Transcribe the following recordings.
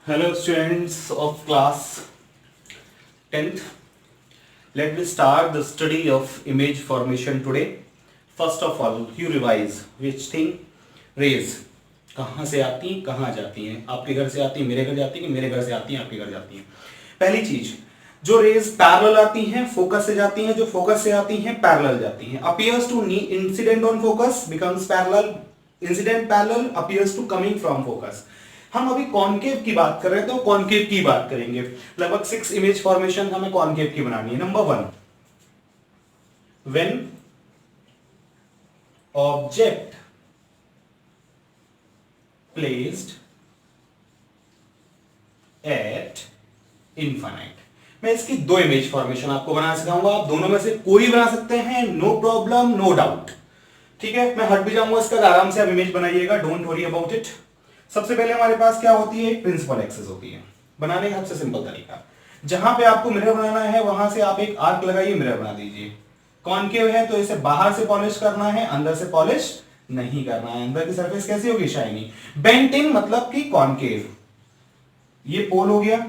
Hello students of class 10th. Let me start the study of image formation today. First of all, you revise which thing? Rays. कहाँ से आती हैं, कहाँ जाती हैं? आपके घर से आती हैं, मेरे घर जाती हैं, मेरे घर से आती हैं, आपके घर जाती हैं. पहली चीज, जो रेज पैरेलल आती हैं फोकस से जाती हैं, जो फोकस से आती हैं पैरेलल जाती हैं. Appears to incident on focus becomes parallel. Incident parallel appears to coming from focus. हम अभी कॉनकेव की बात कर रहे हैं तो कॉनकेव की बात करेंगे. लगभग 6 इमेज फॉर्मेशन हमें कॉनकेव की बनानी है. Number 1, when object placed at infinite. मैं इसकी 2 इमेज फॉर्मेशन आपको बनाना सिखाऊंगा. आप दोनों में से कोई बना सकते हैं, नो प्रॉब्लम, नो डाउट. ठीक है, मैं हट भी जाऊंगा इसका, आराम से आप इमेज बनाइएगा, डोंट वरी अबाउट इट. सबसे पहले हमारे पास क्या होती है? प्रिंसिपल एक्सिस होती है. बनाने का सबसे सिंपल तरीका, जहां पे आपको मिरर बनाना है वहां से आप एक आर्क लगाइए, मिरर बना दीजिए. कॉनकेव है तो इसे बाहर से पॉलिश करना है, अंदर से पॉलिश नहीं करना है. अंदर की सरफेस कैसी होगी? शाइनी. बेंट इन मतलब कि कॉनकेव. ये पोल हो गया,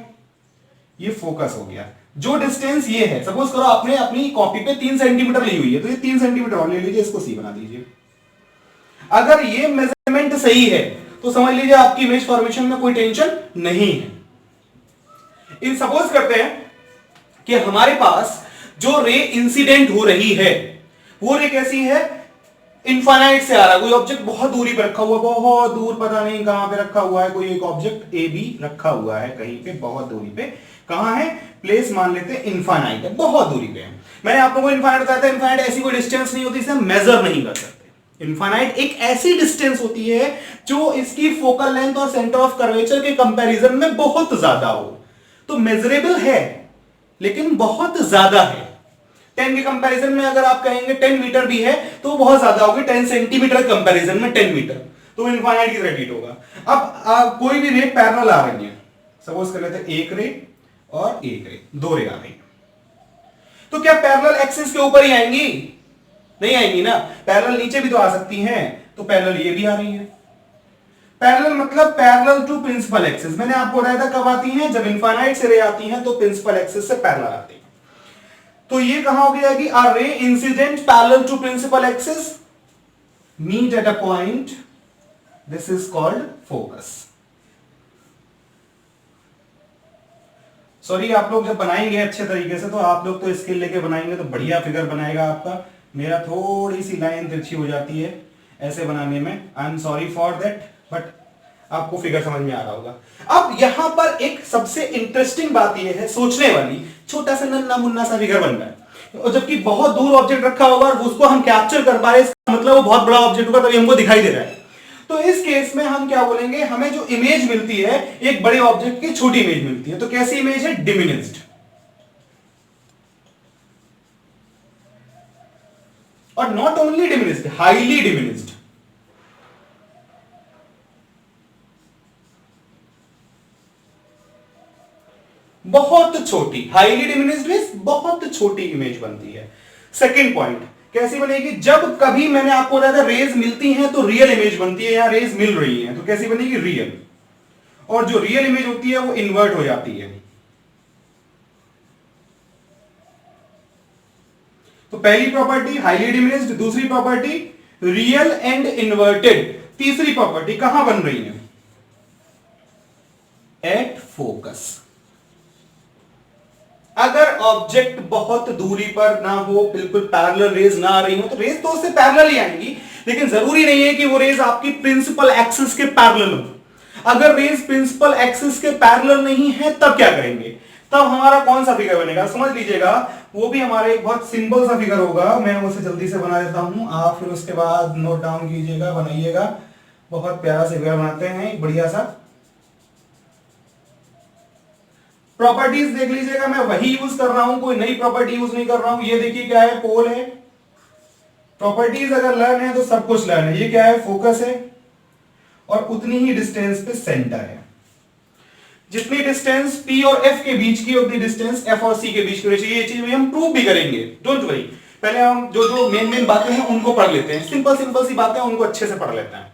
ये फोकस हो गया. जो डिस्टेंस ये है, सपोज करो आपने अपनी कॉपी पे 3 सेंटीमीटर ली हुई है, तो ये 3 सेंटीमीटर और ले लीजिए, इसको सी बना दीजिए. अगर ये मेजरमेंट सही है तो समझ लीजिए आपकी इमेज फॉर्मेशन में कोई टेंशन नहीं है. इन सपोज करते हैं कि हमारे पास जो रे इंसिडेंट हो रही है वो रे कैसी है? इनफाइनाइट से आ रहा है. कोई ऑब्जेक्ट बहुत दूरी पर रखा हुआ, बहुत दूर, पता नहीं कहां पे रखा हुआ है. कोई एक ऑब्जेक्ट ए बी रखा हुआ है कहीं पे, बहुत दूरी पे. कहां है? प्लेस मान लेते हैं इनफाइनाइट है, बहुत दूरी पे है. मैंने आप लोगों को इनफाइनाइट बताया था. इनफाइनाइट ऐसी कोई डिस्टेंस नहीं होती, इसे हम मेजर नहीं कर सकते. इनफाइनाइट एक ऐसी डिस्टेंस होती है जो इसकी फोकल लेंथ और सेंटर ऑफ कर्वेचर के कंपैरिजन में बहुत ज्यादा हो. तो मेजरेबल है लेकिन बहुत ज्यादा है. 10 के कंपैरिजन में अगर आप कहेंगे 10 मीटर भी है तो बहुत ज्यादा होगी. 10 सेंटीमीटर कंपैरिजन में 10 मीटर, तो इनफाइनाइट की तरह ट्रीट होगा. अब कोई भी रे पैरेलल आ रही है, सपोज कर लेते हैं एक रे और एक रे, 2 रे आ रही है, तो क्या पैरेलल एक्सिस के ऊपर ही आएंगी? नहीं आएंगी ना. पैरेलल नीचे भी तो आ सकती हैं, तो पैरेलल ये भी आ रही है. पैरेलल मतलब पैरेलल टू प्रिंसिपल एक्सिस. मैंने आपको बताया था कब आती हैं? जब इनफाइनाइट से रे आती हैं तो प्रिंसिपल एक्सिस से पैरेलल आती है. तो ये कहां हो गया कि a ray incident parallel to principal axis meet at a point, this is called focus. Sorry, आप लोग जब बनाएंगे अच्छे तरीके से तो आप लोग तो स्केल लेके बनाएंगे तो बढ़िया फिगर बनाएगा आपका. मेरा थोड़ी सी लाइन तिरछी हो जाती है ऐसे बनाने में, I am sorry for that, but आपको फिगर समझ में आ रहा होगा. अब यहां पर एक सबसे इंटरेस्टिंग बात यह है, सोचने वाली, छोटा सा नन्ना मुन्ना सा फिगर बन रहा है और जबकि बहुत दूर ऑब्जेक्ट रखा होगा और उसको हम कैप्चर कर पा रहे हैं, इसका मतलब वो बहुत बड़ा ऑब्जेक्ट होगा तभी हमको दिखाई दे रहा है. तो इस केस में हम क्या बोलेंगे? हमें जो इमेज मिलती है एक बड़े ऑब्जेक्ट की छोटी इमेज मिलती है. तो कैसी इमेज है? डिमिनिस्ड. और not only diminished, highly diminished. बहुत छोटी. हाईली डिमिनिस्ड मींस बहुत छोटी इमेज बनती है. सेकंड पॉइंट कैसी बनेगी? जब कभी मैंने आपको बताया था रेज मिलती हैं तो रियल इमेज बनती है. यहां रेज मिल रही हैं तो कैसी बनेगी? रियल. और जो रियल इमेज होती है वो इन्वर्ट हो जाती है. तो पहली प्रॉपर्टी हाईली डिमिनिस्ड, दूसरी प्रॉपर्टी रियल एंड इन्वर्टेड, तीसरी प्रॉपर्टी कहां बन रही है? At focus. अगर ऑब्जेक्ट बहुत दूरी पर ना हो, बिल्कुल पैरेलल रेज ना आ रही हो, तो रेज तो उससे पैरेलल ही आएंगी, लेकिन जरूरी नहीं है कि वो रेज आपकी प्रिंसिपल एक्सिस के पैरेलल हो. अगर रेज प्रिंसिपल एक्सिस के पैरेलल नहीं है तब क्या करेंगे? तब हमारा कौन सा फिगर बनेगा? समझ लीजिएगा, वो भी हमारे एक बहुत सिंपल सा फिगर होगा. मैं उसे जल्दी से बना देता हूं, आप फिर उसके बाद नोट डाउन कीजिएगा, बनाइएगा. बहुत प्यारा सा फिगर बनाते हैं, बढ़िया सा. प्रॉपर्टीज देख लीजिएगा, मैं वही यूज कर रहा हूं, कोई नई प्रॉपर्टी यूज नहीं कर रहा हूं. ये देखिए क्या है? पोल है. प्रॉपर्टीज अगर लर्न है तो सब कुछ लर्न है. ये क्या है? फोकस है और उतनी ही डिस्टेंस पे सेंटर है. जितनी डिस्टेंस P और F के बीच की उतनी डिस्टेंस F और C के बीच की होनी चाहिए. ये चीज हम प्रूव भी करेंगे, डोंट वरी. पहले हम जो जो मेन बातें हैं उनको पढ़ लेते हैं. सिंपल सिंपल सी बातें उनको अच्छे से पढ़ लेते हैं.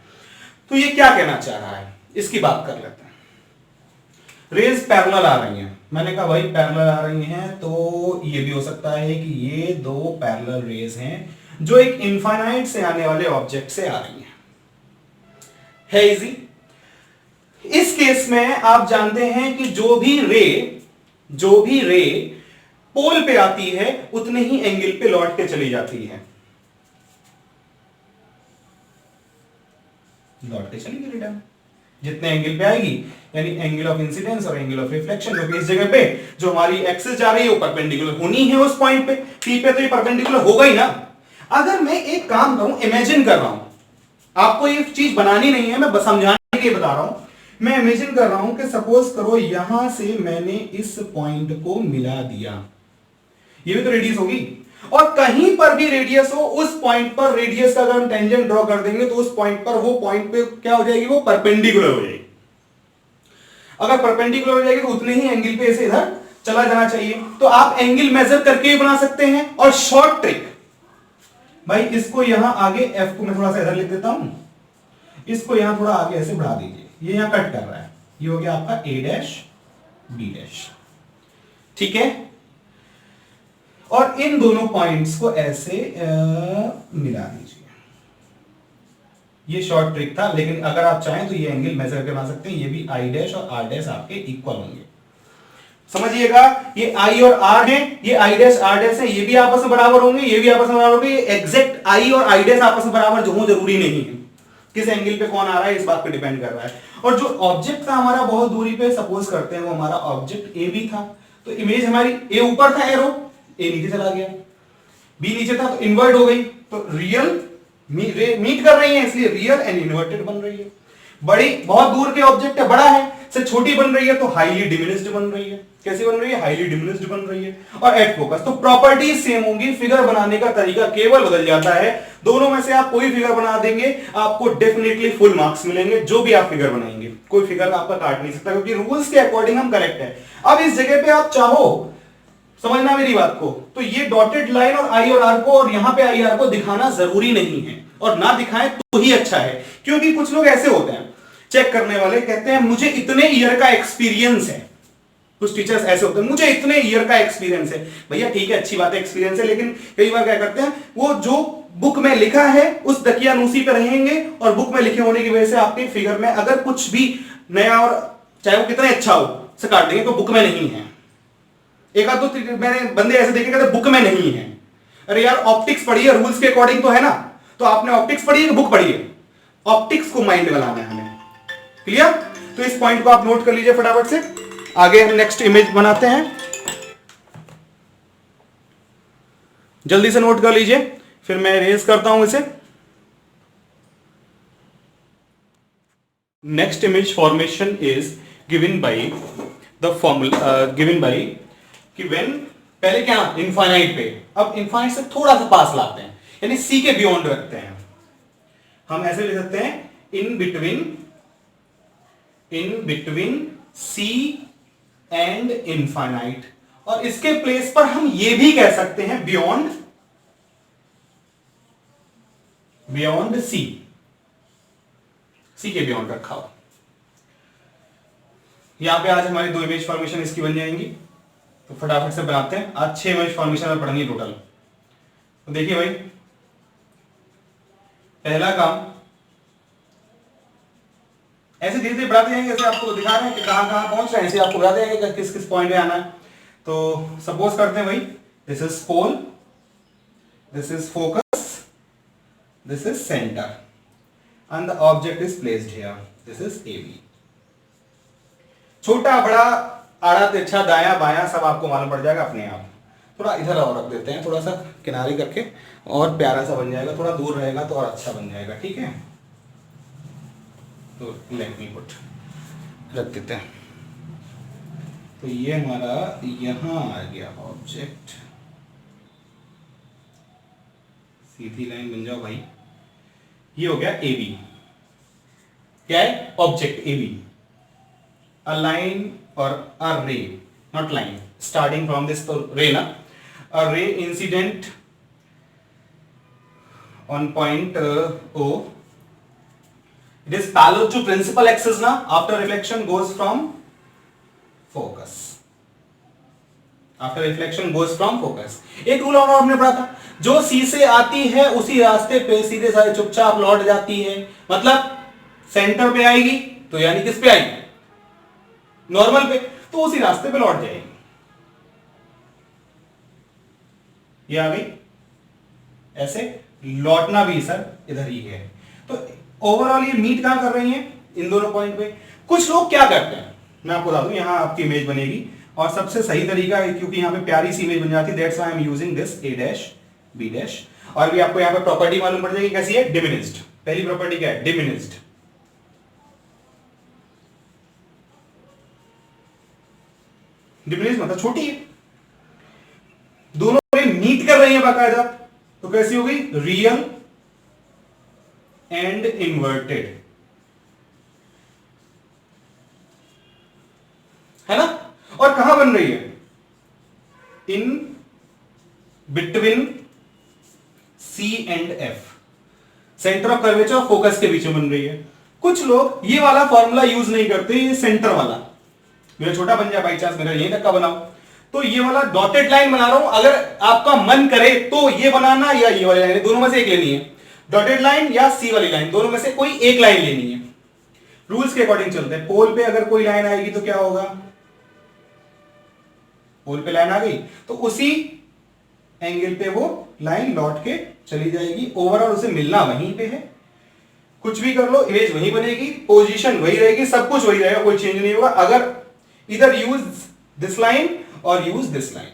तो ये क्या कहना चाह रहा है इसकी बात कर लेते हैं. रेज पैरेलल आ रही हैं, मैंने कहा भाई पैरेलल आ रही हैं तो ये भी हो सकता है कि ये दो पैरेलल रेज हैं जो एक इनफाइनाइट से आने वाले ऑब्जेक्ट से आ रही हैं। है इजी। इस केस में आप जानते हैं कि जो भी रे पोल पे आती है उतने ही एंगल पे लौट के चली जाती है, लौट के चलेगी रिटर्न जितने एंगल पे आएगी, यानी एंगल ऑफ इंसिडेंस और एंगल ऑफ रिफ्लेक्शन, क्योंकि इस जगह पे जो हमारी एक्सिस जा रही है वो परपेंडिकुलर होनी है उस पॉइंट पे, पी पे, तो ये परपेंडिकुलर होगा ही ना। अगर मैं एक काम करूं, इमेजिन कर रहा हूं, आपको ये चीज बनानी नहीं है, मैं बस समझाने के लिए बता रहा हूं। मैं इमेजिन कर रहा हूं कि सपोज करो यहां से मैंने इस पॉइंट को मिला दिया, ये भी तो रेडियस होगी, और कहीं पर भी रेडियस हो उस पॉइंट पर रेडियस का अगर हम टेंजेंट ड्रॉ कर देंगे तो उस पॉइंट पर वो पॉइंट पे क्या हो जाएगी, वो परपेंडिकुलर हो जाएगी। अगर परपेंडिकुलर हो जाएगी तो उतने ही एंगल पे इसे इधर चला जाना चाहिए, तो आप एंगल मेजर करके भी बना सकते हैं। और शॉर्ट ट्रिक भाई, इसको यहां आगे एफ को मैं थोड़ा सा इधर लिख देता हूं, इसको यहां थोड़ा आगे ऐसे बढ़ा दीजिए, ये यहां कट कर रहा है, ये हो गया आपका ए डैश बी डैश, ठीक है। और इन दोनों पॉइंट्स को ऐसे मिला दीजिए, ये शॉर्ट ट्रिक था, लेकिन अगर आप चाहें तो ये एंगल मेजर करके बना सकते हैं, ये भी आई डैश और आर डैश आपके इक्वल होंगे। समझिएगा, ये आई और आर है, ये आई डैश आर डैश है, ये भी आपस में बराबर होंगे, ये भी आपस में बराबर होंगे। एग्जैक्ट आई और आई डैश आपस में बराबर जो हो जरूरी नहीं है, किस एंगल पे कौन आ रहा है इस बात पे डिपेंड कर रहा है। और जो ऑब्जेक्ट था हमारा बहुत दूरी पे, सपोज करते हैं वो हमारा ऑब्जेक्ट ए भी था, तो इमेज हमारी ए ऊपर था, एरो ए नीचे चला गया, बी नीचे था तो इन्वर्ट हो गई, तो रियल मीट कर रही है, इसलिए रियल एंड इन्वर्टेड बन रही है। बड़ी बहुत दूर के ऑब्जेक्ट है, बड़ा है से छोटी बन रही है तो हाईली डिमिनिश्ड बन रही है। कैसी बन रही है? हाईली डिमिनिश्ड बन रही है। और एट फोकस तो प्रॉपर्टीज सेम होंगी, फिगर बनाने का तरीका केवल बदल जाता है। दोनों में से आप कोई फिगर बना देंगे, आपको डेफिनेटली फुल मार्क्स मिलेंगे, जो भी आप फिगर बनाएंगे, कोई फिगर आपका काट नहीं सकता, क्योंकि रूल्स के अकॉर्डिंग हम करेक्ट है। अब इस जगह पे आप चाहो, समझना मेरी बात को, तो ये डॉटेड लाइन और आई और आर को और यहां पे आई आर को दिखाना जरूरी नहीं है, और ना दिखाएं तो ही अच्छा है। क्योंकि कुछ लोग ऐसे होते हैं, चेक करने वाले कहते हैं मुझे इतने ईयर का एक्सपीरियंस है, कुछ टीचर्स ऐसे होते हैं मुझे इतने ईयर का एक्सपीरियंस है। भैया ठीक है, अच्छी बात है एक्सपीरियंस है, लेकिन कई बार क्या करते हैं, वो जो बुक में लिखा है उस दकियानूसी पे रहेंगे, और बुक में लिखे होने की वजह से आपके फिगर में अगर कुछ भी नया, और चाहे वो कितना अच्छा हो, से काट देंगे तो बुक में नहीं है। एक आध तो मैंने बंदे ऐसे देखे कहते बुक में नहीं है। अरे यार ऑप्टिक्स पढ़ी है, रूल्स के अकॉर्डिंग तो है ना, तो आपने ऑप्टिक्स पढ़ी है कि बुक पढ़ी है? ऑप्टिक्स को माइंड में लाना है हमें। क्लियर? तो इस पॉइंट को आप नोट कर लीजिए फटाफट से, आगे हम नेक्स्ट इमेज बनाते हैं। जल्दी से नोट कर लीजिए, फिर मैं इरेज करता हूं इसे। Next image formation is given by the formula given by कि व्हेन, पहले क्या इनफाइनाइट पे, अब इनफाइनाइट से थोड़ा सा पास लाते हैं, यानी सी के बियॉन्ड रखते हैं। हम ऐसे लिख सकते हैं in between C and infinite, और इसके प्लेस पर हम ये भी कह सकते हैं बियॉन्ड सी के बियॉन्ड रखा हो। यहां पे आज हमारी 2 इमेज फॉर्मेशन इसकी बन जाएंगी, तो फटाफट से बनाते हैं। आज 6 इमेज फॉर्मेशन में पढ़ेंगे टोटल। तो देखिए भाई, पहला काम ऐसे धीरे धीरे बढ़ाते जाएंगे, जैसे आपको दिखा रहे हैं कि कहां कहां पहुंच रहे हैं, ऐसे आपको बताते जाएंगे किस किस पॉइंट पे आना है। तो सपोज करते हैं भाई, this is pole, this is focus, this is centre, and the object is placed here, this is A B. छोटा बड़ा, आड़ा तिरछा, दाया बाया, सब आपको मालूम पड़ जाएगा अपने आप। थोड़ा इधर और रख देते हैं, थोड़ा सा किनारे करके, और प्यारा सा बन जाएगा। थोड़ा दूर रहेगा तो और अच्छा बन जाएगा, ठीक है। तो लेट मी पुट, रख देते हैं। तो ये हमारा यहां आ गया ऑब्जेक्ट, सीधी लाइन बन जाओ भाई। ये हो गया ए बी। क्या है? Object A B, a line और a ray, not line, starting from this, तो रे ना, a ray incident on point O. It is parallel to principal axis ना, after reflection goes from focus, after reflection goes from focus. एक rule और हमने पढ़ा था, जो सी से आती है उसी रास्ते पे सीधे साधे चुपचाप लौट जाती है, मतलब सेंटर पे आएगी तो यानी किस पे आएगी, नॉर्मल पे, तो उसी रास्ते पे लौट जाएगी। ये आ गई। ऐसे लौटना भी सर इधर ही है। तो ओवरऑल ये मीट कहां कर रही है, इन दोनों पॉइंट पे। कुछ लोग क्या करते हैं, मैं आपको बता दूं, यहां आपकी इमेज बनेगी और सबसे सही तरीका है, क्योंकि यहां पे प्यारी सी इमेज बन जाती है, that's why I am using this a dash b dash. और भी आपको यहां पे प्रॉपर्टी मालूम पड़ जाएगी, कैसी है, डिमिनिस्ड। पहली प्रॉपर्टी क्या है, डिमिनिस्ड। डिमिनिस्ड मतलब छोटी है, दोनों मीट कर रही है बाकायदा, तो कैसी होगी, रियल एंड इन्वर्टेड, है ना। और कहां बन रही है, in between C and F, centre of curvature और फोकस के बीच में बन रही है। कुछ लोग ये वाला फॉर्मूला यूज नहीं करते, ये सेंटर वाला, मेरा छोटा बन जाए बाई चांस, मेरा यही तक का बनाओ, तो ये वाला डॉटेड लाइन बना रहा हूं। अगर आपका मन करे तो ये बनाना या ये वाली लाइन, दोनों में से एक लेनी है, डॉटेड लाइन या सी वाली लाइन, दोनों में से कोई एक लाइन लेनी है। रूल्स के अकॉर्डिंग चलते हैं। पोल पे अगर कोई लाइन आएगी तो क्या होगा, पोल पे लाइन आ गई तो उसी एंगल पे वो लाइन लौट के चली जाएगी, ओवरऑल उसे मिलना वहीं पे है। कुछ भी कर लो, इमेज वहीं बनेगी, पोजीशन वही रहेगी, सब कुछ वही रहेगा, कोई चेंज नहीं होगा। अगर इधर यूज दिस लाइन और use this line,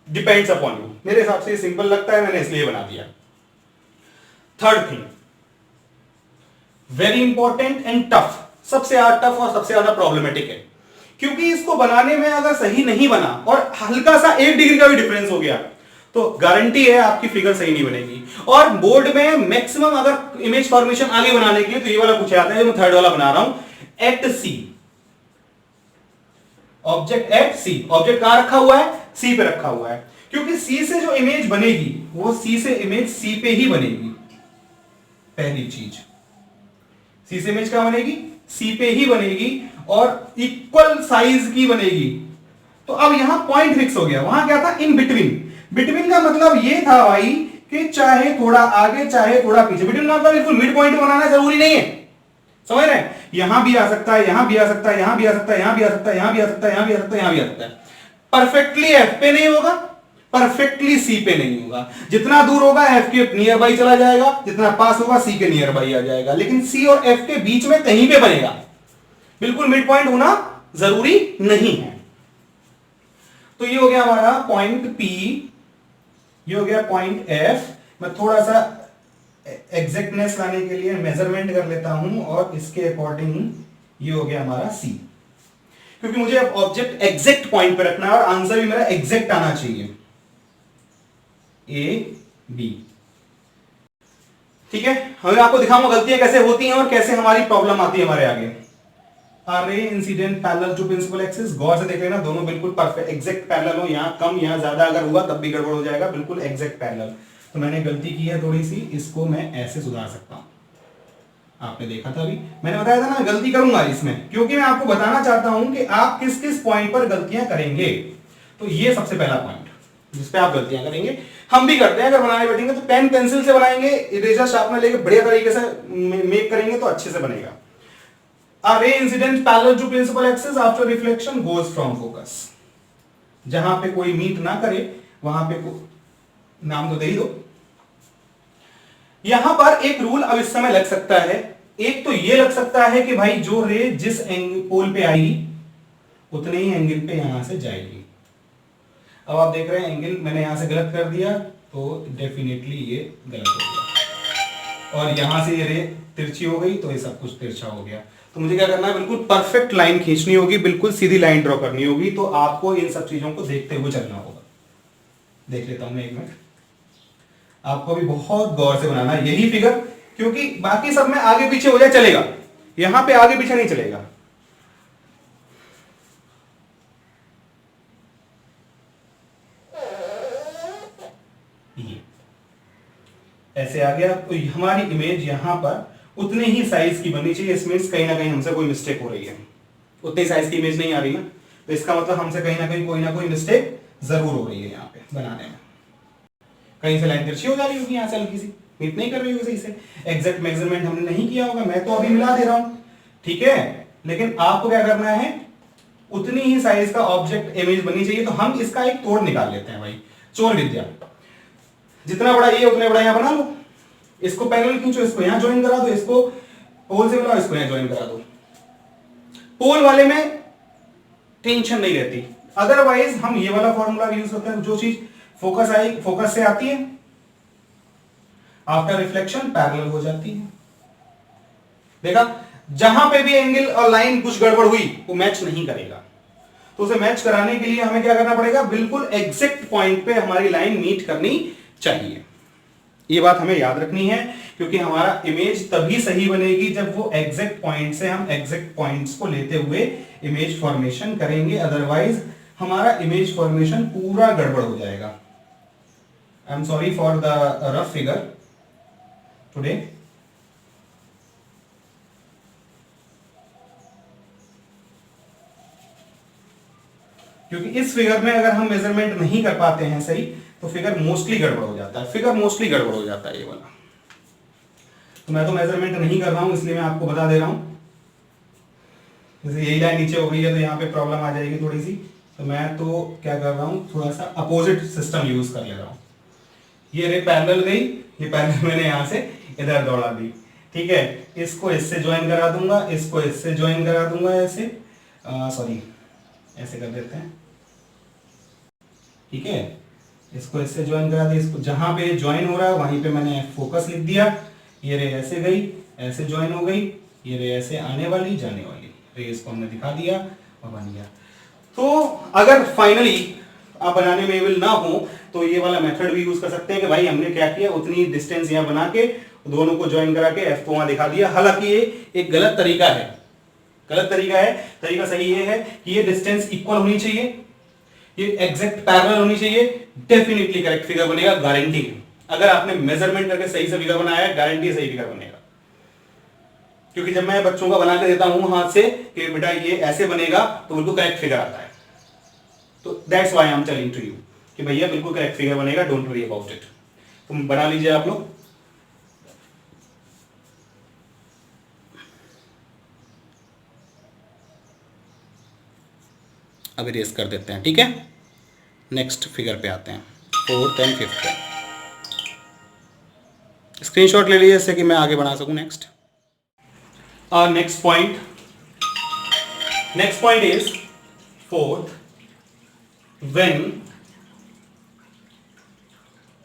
depends upon you. मेरे हिसाब से ये सिंपल लगता है, मैंने इसलिए बना दिया। Third thing, very important and tough, सबसे ज्यादा टफ और सबसे ज्यादा प्रॉब्लमेटिक है, क्योंकि इसको बनाने में अगर सही नहीं बना और हल्का सा 1 डिग्री का भी डिफरेंस हो गया तो गारंटी है आपकी फिगर सही नहीं बनेगी। और बोर्ड में मैक्सिमम अगर इमेज फॉर्मेशन आगे बनाने के लिए तो ये वाला पूछा जाता है, जो मैं थर्ड वाला बना रहा हूं, at C, object at C. Object कहां रखा हुआ है, सी पे रखा हुआ है, क्योंकि सी से जो इमेज बनेगी वो सी से इमेज सी पे ही बनेगी। पहली चीज, सी से इमेज कहां बनेगी, सी पे ही बनेगी और इक्वल साइज की बनेगी। तो अब यहां पॉइंट फिक्स हो गया, वहां क्या था, इन बिटवीन। बिटवीन का मतलब ये था भाई कि चाहे थोड़ा आगे चाहे थोड़ा पीछे, बिटवीन का मतलब बिल्कुल मिड पॉइंट बनाना जरूरी नहीं है, समझ रहे हैं। यहां भी आ सकता है, यहां भी आ सकता है, यहां भी आ सकता है, यहां भी आ सकता है, यहां भी आ सकता है, यहां भी आ सकता है, यहां भी आ सकता है। परफेक्टली एफ पे नहीं होगा, परफेक्टली सी पे नहीं होगा। जितना दूर होगा एफ के नियर बाई चला जाएगा, जितना पास होगा सी के नियर बाई आ जाएगा, लेकिन सी और एफ के बीच में कहीं पे बनेगा, बिल्कुल मिड पॉइंट होना जरूरी नहीं है। तो ये हो गया हमारा पॉइंट P, ये हो गया पॉइंट F। मैं थोड़ा सा एग्जैक्टनेस लाने के लिए मेजरमेंट कर लेता हूं और इसके अकॉर्डिंग ये हो गया हमारा C, क्योंकि मुझे अब ऑब्जेक्ट एग्जैक्ट पॉइंट पे रखना है और आंसर भी मेरा एग्जैक्ट आना चाहिए, A B। ठीक है, हमें आपको दिखाऊंगा गलतियां कैसे होती हैं और कैसे हमारी प्रॉब्लम आती है हमारे आगे। Ray incident parallel to principal axis, गौर से देख लेना, दोनों बिल्कुल परफेक्ट एग्जैक्ट पैरेलल हो, यहां कम यहां ज्यादा अगर हुआ तब भी गड़बड़ हो जाएगा, बिल्कुल एग्जैक्ट पैरेलल। तो मैंने गलती की है थोड़ी सी, इसको मैं ऐसे सुधार सकता हूं। आपने देखा था अभी, मैंने बताया था ना गलती करूंगा इसमें, क्योंकि मैं आपको बताना चाहता हूं कि आप किस किस पॉइंट पर गलतियां करेंगे। तो ये सबसे पहला पॉइंट जिसपे आप गलतियां करेंगे, हम भी करते हैं, अगर बनाने बैठेंगे तो पेन पेंसिल से बनाएंगे, इरेजर शार्पनर लेके बढ़िया तरीके से मेक करेंगे तो अच्छे से बनेगा। A ray incident parallel to principal axis after reflection goes from focus, जहां पे कोई मीट ना करे वहां पे नाम तो दे ही दो। यहां पर एक रूल अब इस समय लग सकता है, एक तो ये लग सकता है कि भाई जो रे जिस पोल पे आएगी उतने ही एंगल पे यहां से जाएगी। अब आप देख रहे हैं एंगल मैंने यहां से गलत कर दिया तो डेफिनेटली ये गलत हो गया, और यहां से ये रे तिरछी हो गई तो ये सब कुछ तिरछा हो गया। तो मुझे क्या करना है, बिल्कुल परफेक्ट लाइन खींचनी होगी, बिल्कुल सीधी लाइन ड्रॉ करनी होगी। तो आपको इन सब चीजों को देखते हुए चलना होगा। देख लेता हूं मैं एक मिनट, आपको भी बहुत गौर से बनाना है यही फिगर, क्योंकि बाकी सब में आगे पीछे हो जाए चलेगा, यहां पे आगे पीछे नहीं चलेगा। ये ऐसे आ गया, तो हमारी इमेज यहां पर उतने ही साइज की बननी चाहिए, इसमें कहीं ना कहीं हमसे कोई मिस्टेक हो रही है। उतनी साइज की इमेज नहीं आ रही ना, तो इसका मतलब हमसे कहीं ना कोई मिस्टेक जरूर हो रही है यहाँ पे बनाने में। कहीं से लाइन तिरछी हो जा रही होगी, यहाँ से हल्की सी मीट नहीं कर रही होगी सही से, एग्जैक्ट मेजरमेंट हमने नहीं किया होगा। मैं तो अभी मिला दे रहा हूं, ठीक है, लेकिन आपको क्या करना है, उतनी ही साइज का ऑब्जेक्ट इमेज बननी चाहिए। तो हम इसका एक तोड़ निकाल लेते हैं भाई, चोर विद्या। जितना बड़ा ये उतना बड़ा यहां बना लो, इसको पैरेलल खींचो, इसको यहां ज्वाइन करा दो, इसको पोल से मिलाओ, इसको यहां ज्वाइन करा दो। पोल वाले में टेंशन नहीं रहती, अदरवाइज हम ये वाला फॉर्मूला यूज करते हैं, जो चीज फोकस से आती है आफ्टर रिफ्लेक्शन पैरेलल हो जाती है। देखा, जहां पे भी एंगल और लाइन कुछ गड़बड़ हुई वो मैच नहीं करेगा, तो उसे मैच कराने के लिए हमें क्या करना पड़ेगा, बिल्कुल एग्जैक्ट पॉइंट पे हमारी लाइन मीट करनी चाहिए। ये बात हमें याद रखनी है, क्योंकि हमारा इमेज तभी सही बनेगी जब वो एग्जैक्ट पॉइंट से हम एग्जैक्ट पॉइंट्स को लेते हुए इमेज फॉर्मेशन करेंगे, अदरवाइज हमारा इमेज फॉर्मेशन पूरा गड़बड़ हो जाएगा। I am sorry for the rough figure today. क्योंकि इस फिगर में अगर हम मेजरमेंट नहीं कर पाते हैं सही, तो फिगर मोस्टली गड़बड़ हो जाता है, ये वाला। तो मैं तो मेजरमेंट नहीं कर रहा हूं, इसलिए मैं आपको बता दे रहा हूं। जैसे यही लाइन नीचे हो गई है तो यहाँ पे प्रॉब्लम आ जाएगी थोड़ी सी, तो मैं तो क्या कर रहा हूँ, थोड़ा सा अपोजिट सिस्टम यूज कर ले रहा हूँ। ये रे पैरेलल गई, ये पैरेलल मैंने यहां से इधर दौड़ा दी, ठीक है, इसको इससे ज्वाइन करा दूंगा, इसको इससे ज्वाइन करा दूंगा, ऐसे सॉरी ऐसे कर देते हैं, ठीक है, इसको इससे ज्वाइन करा दिया, इसको जहां पे ज्वाइन हो रहा है वहीं पे मैंने फोकस लिख दिया। ये रे ऐसे गई, ऐसे ज्वाइन हो गई, ये रे ऐसे आने वाली जाने वाली, रे इसको हमने दिखा दिया और बन गया। तो अगर फाइनली आप बनाने में एबल ना हो तो ये वाला मेथड भी यूज कर सकते हैं कि भाई हमने क्या किया, उतनी डिस्टेंस यहाँ बना के दोनों को ज्वाइन करा के एफ को वहां दिखा दिया। हालांकि ये एक गलत तरीका है, तरीका सही ये है कि ये डिस्टेंस इक्वल होनी चाहिए, ये एग्जैक्ट पैरेलल होनी चाहिए, डेफिनेटली करेक्ट फिगर बनेगा, गारंटी है। अगर आपने मेजरमेंट करके सही से फिगर बनाया है, गारंटी सही फिगर बनेगा। क्योंकि जब मैं बच्चों का बना के देता हूं हाथ से कि बेटा ये ऐसे बनेगा, तो बिल्कुल करेक्ट फिगर आता है। तो that's why I am telling to you कि भैया बिल्कुल करेक्ट फिगर बनेगा, डोंट वरी अबाउट इट। तुम बना लीजिए आप लोग। अब इरेज कर देते हैं, ठीक है। नेक्स्ट फिगर पे आते हैं, 4th and 5th पे। स्क्रीनशॉट ले लीजिए इससे कि मैं आगे बढ़ा सकूं। Next next point is 4th, when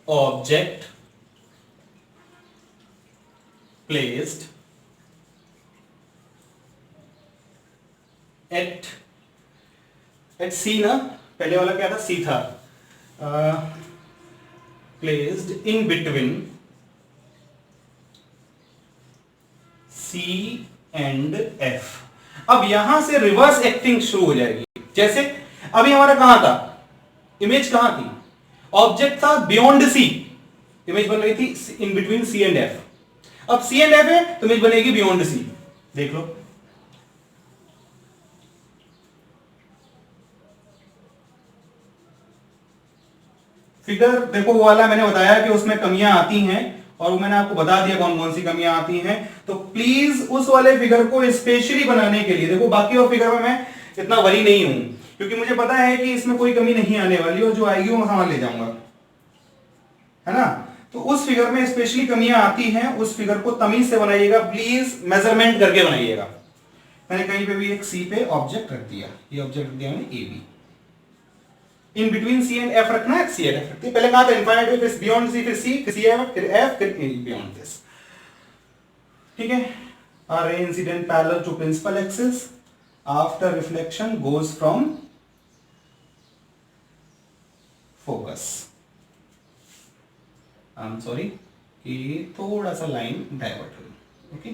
object placed at C ना, पहले वाला क्या था, C था, placed in between C and F। अब यहां से रिवर्स एक्टिंग शुरू हो जाएगी। जैसे अभी हमारा कहां था, इमेज कहां थी, ऑब्जेक्ट था बियॉन्ड सी, इमेज बन रही थी in between C and F. अब सी एंड एफ है तो इमेज बनेगी बियॉन्ड सी। देख लो, फिगर देखो, वो वाला मैंने बताया कि उसमें कमियां आती हैं और वो मैंने आपको बता दिया कौन कौन सी कमियां आती हैं। तो प्लीज उस वाले फिगर को स्पेशली बनाने के लिए, देखो बाकी और फिगर में मैं इतना वरी नहीं हूं, क्योंकि मुझे पता है कि इसमें कोई कमी नहीं आने वाली, और जो आएगी वो मैं संभाल ले जाऊंगा, है ना। तो उस फिगर में स्पेशली कमियां आती हैं, उस फिगर को तमीज से बनाइएगा प्लीज, मेजरमेंट करके बनाइएगा। मैंने कहीं पे भी एक सी पे ऑब्जेक्ट रख दिया, ये ऑब्जेक्ट रख दिया मैंने A B, in between C and F रखना है, सी एंड एफ रखती है। पहले कहा था इनफाइनाइट में, फिर बियॉन्ड सी, फिर सी, फिर सी एफ, फिर एफ, फिर बियॉन्ड दिस, ठीक है। A ray incident parallel to principal axis after reflection goes from focus। I am sorry कि थोड़ा सा लाइन डाइवर्ट हुई, ओके,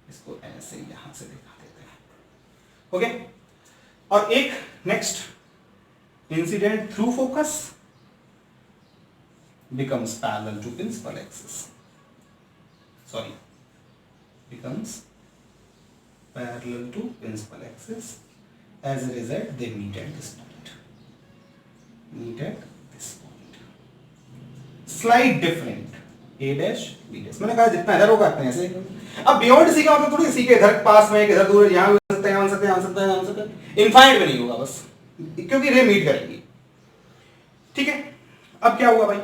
इसको ऐसे यहां से दिखा देते हैं, ओके। और एक next, incident through focus becomes parallel to principal axis, becomes parallel to principal axis As a result, they meet at this point. Meet at this point. Slight different. A dash, B dash. मैंने कहा जितना इधर होगा उतना ऐसे। अब beyond सी का मतलब थोड़ी सी के इधर पास में इधर दूर यहाँ हो सकता है, यहाँ हो सकता है, यहाँ हो सकता है, यहाँ हो सकता है। इनफाइनाइट में नहीं होगा बस, क्योंकि रे मीट करेंगी। ठीक है, अब क्या हुआ भाई,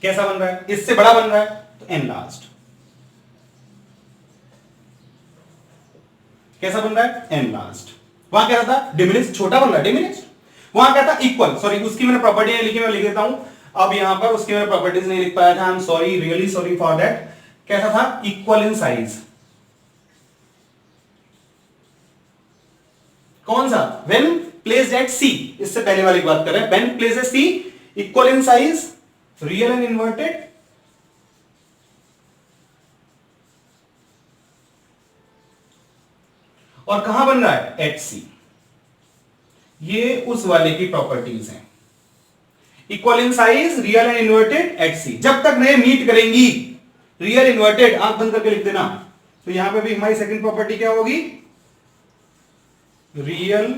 कैसा बन रहा है, इससे बड़ा बन रहा है तो एनलार्ज्ड। कैसा बन रहा है, एनलार्ज्ड। वहां क्या था, डिमिनिश, छोटा बन रहा है, डिमिनिश। वहां क्या था, इक्वल। सॉरी, उसकी मैंने प्रॉपर्टी नहीं लिखी, मैं लिख देता हूं। अब यहां पर उसकी मैंने प्रॉपर्टीज नहीं लिख पाया था, I am sorry, really sorry for that. कैसा था, इक्वल इन साइज। कौन सा, व्हेन प्लेस्ड एट सी, इससे पहले वाली बात कर रहे हैं। When placed at C, equal in size, real and inverted, और कहां बन रहा है, एट सी। ये उस वाले की प्रॉपर्टीज हैं, equal in size, real and inverted, at C. जब तक रे मीट करेंगी, रियल इन्वर्टेड, आंख बंद करके लिख देना। तो यहां पे भी हमारी सेकंड प्रॉपर्टी क्या होगी, real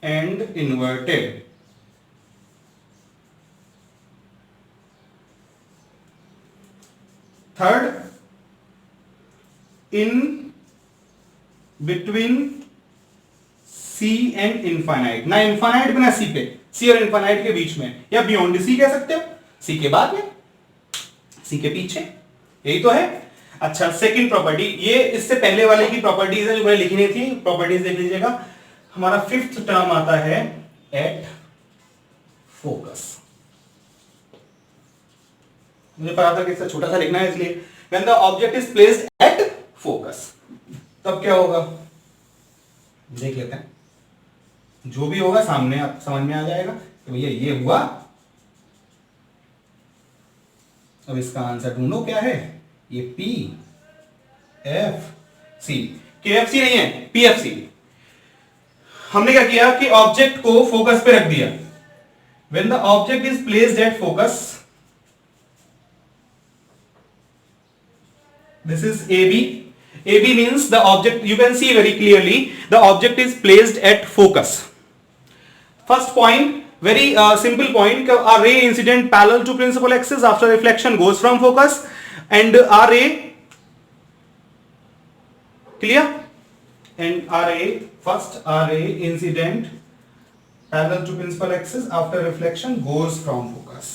and inverted. Third, in between C and infinite, ना इनफाइनाइट में ना सी पे, सी और इनफाइनाइट के बीच में, या बियॉन्ड सी कह सकते हो, सी के बाद में, सी के पीछे, यही तो है। अच्छा, सेकंड प्रॉपर्टी, ये इससे पहले वाले की प्रॉपर्टीज है जो मैंने लिखी नहीं थी, प्रॉपर्टीज देख लीजिएगा। हमारा फिफ्थ टर्म आता है एट फोकस। मुझे पता था कि इससे छोटा सा लिखना है, इसलिए when the object is placed at focus, तब क्या होगा, देख लेते हैं। जो भी होगा सामने आप समझ में आ जाएगा कि भैया ये हुआ। अब इसका आंसर ढूंढो, क्या है, ये पी एफ सी। के एफ सी नहीं है, पी एफ सी। हमने क्या किया कि ऑब्जेक्ट को फोकस पे रख दिया। When the object is placed at focus, this is AB. AB means the object, you can see very clearly, the object is placed at focus. First point, very simple point, a ray incident parallel to principal axis after reflection goes from focus, and a ray, clear? And a ray, first a ray incident parallel to principal axis after reflection goes from focus.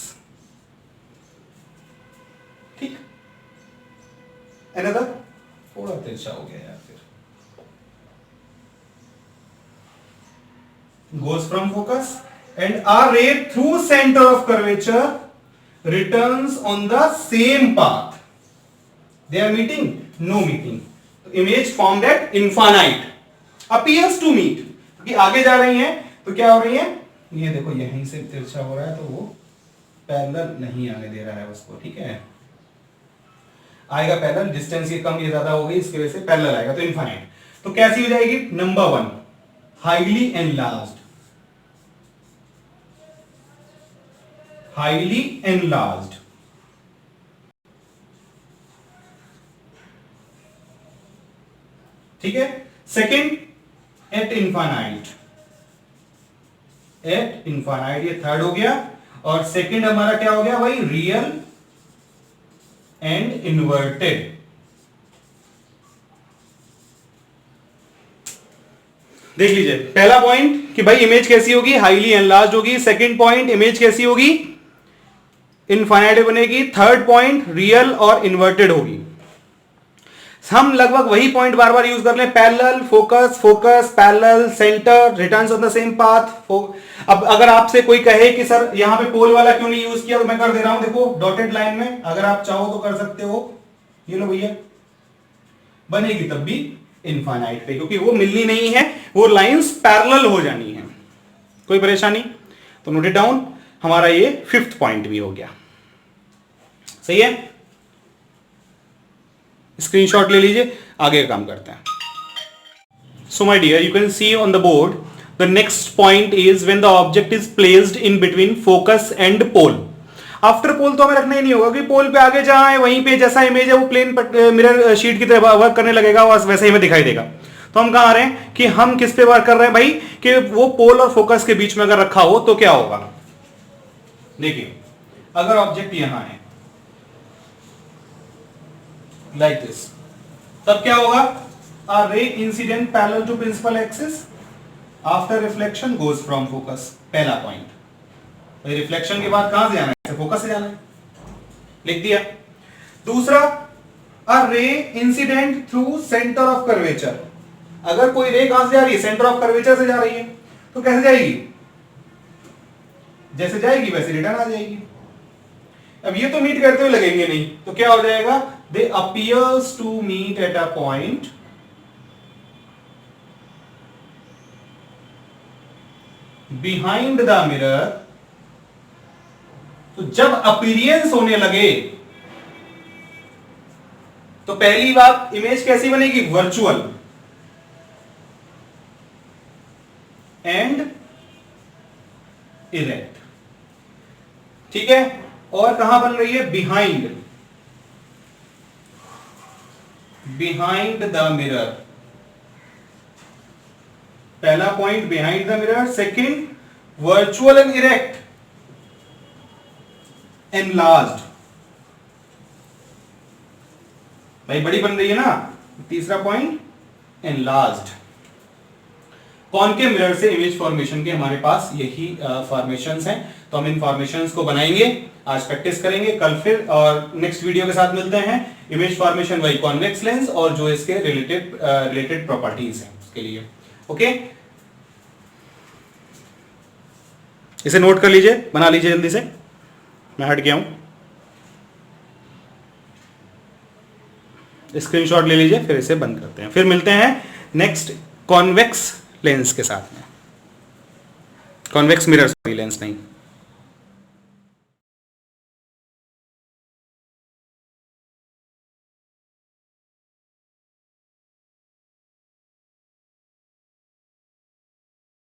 ठीक, another, थोड़ा तिरछा हो गया यार, फिर goes from focus and a ray through center of curvature returns on the same path. They are meeting? No meeting. Image formed at infinite appears to meet, क्योंकि आगे जा रही हैं तो क्या हो रही है, ये देखो यहीं से तिरछा हो रहा है, तो वो पैरेलल नहीं आगे दे रहा है उसको। ठीक है, आएगा पैरेलल, डिस्टेंस ये कम ये ज्यादा होगी, इसकी वजह से पैरेलल आएगा, तो इनफाइनाइट। तो कैसी हो जाएगी, number one, highly enlarged. Highly enlarged, ठीक है। Second, eight infinite. Eight infinite, ये थर्ड हो गया। और सेकंड हमारा क्या हो गया भाई, रियल एंड इन्वर्टेड। देख लीजिए, पहला पॉइंट कि भाई इमेज कैसी होगी, हाईली एनलार्ज होगी। सेकंड पॉइंट, इमेज कैसी होगी, इनफाइनाइट बनेगी। थर्ड पॉइंट, रियल और इन्वर्टेड होगी। हम लगभग वही पॉइंट बार बार यूज कर लें, parallel, focus, focus, parallel, centre, returns on the same path. अब अगर आपसे कोई कहे कि सर यहां पे पोल वाला क्यों नहीं यूज किया, तो मैं कर दे रहा हूं, देखो डॉटेड लाइन में, अगर आप चाहो तो कर सकते हो, ये लो भैया, बनेगी तब भी इनफाइनाइट पे, क्योंकि वो मिलनी नहीं है, वो लाइंस पैरेलल हो जानी है। कोई परेशानी, तो नोट इट डाउन। हमारा ये फिफ्थ पॉइंट भी हो गया, सही है। स्क्रीनशॉट ले लीजिए, आगे का काम करते हैं। So my dear, you can see on the board, the next point is when the object is placed in between focus and pole. After pole तो हमें रखना ही नहीं होगा, क्योंकि पोल पे आगे जहां है वहीं पे जैसा इमेज है वो प्लेन मिरर शीट की तरह वर्क करने लगेगा और वैसा ही हमें दिखाई देगा। तो हम कहां आ रहे हैं कि हम किस पे वर्क कर रहे हैं भाई, कि वो पोल और फोकस के बीच में अगर रखा हो तो क्या होगा। देखिए अगर ऑब्जेक्ट यहां है लाइक दिस, तब क्या होगा, a ray incident parallel to principal axis after reflection goes from focus. पहला पॉइंट, रिफ्लेक्शन के बाद कहां से जाना है, फोकस से जाना है, लिख दिया। दूसरा, a ray incident through centre of curvature, अगर कोई रे कहां से जा रही है, सेंटर ऑफ कर्वेचर से जा रही है, तो कैसे जाएगी, जैसे जाएगी वैसे रिटर्न आ जाएगी। अब ये तो मीट करते हुए लगेंगे नहीं, तो क्या हो जाएगा, they appears to meet at a point behind the mirror. तो जब अपीरियंस होने लगे तो पहली बात इमेज कैसी बनेगी, वर्चुअल एंड इरेक्ट, ठीक है। और कहां बन रही है, बिहाइंड द मिरर। पहला point behind the mirror, second virtual and erect, enlarged, भाई बड़ी बन रही है ना। तीसरा पॉइंट एनलार्ज्ड। कॉनकेव मिरर से इमेज फॉर्मेशन के हमारे पास यही फॉर्मेशंस हैं, तो हम इन फॉर्मेशंस को बनाएंगे, आज प्रैक्टिस करेंगे, कल फिर और नेक्स्ट वीडियो के साथ मिलते हैं। इमेज फॉर्मेशन वही कॉन्वेक्स लेंस और जो इसके रिलेटेड प्रॉपर्टीज हैं उसके लिए, ओके। इसे नोट कर लीजिए, बना लीजिए जल्दी से, मैं हट गया हूं, स्क्रीनशॉट ले लीजिए, फिर इसे बंद करते हैं, फिर मिलते हैं नेक्स्ट कॉन्वेक्स लेंस के साथ में, कॉन्वेक्स मिरर लेंस नहीं।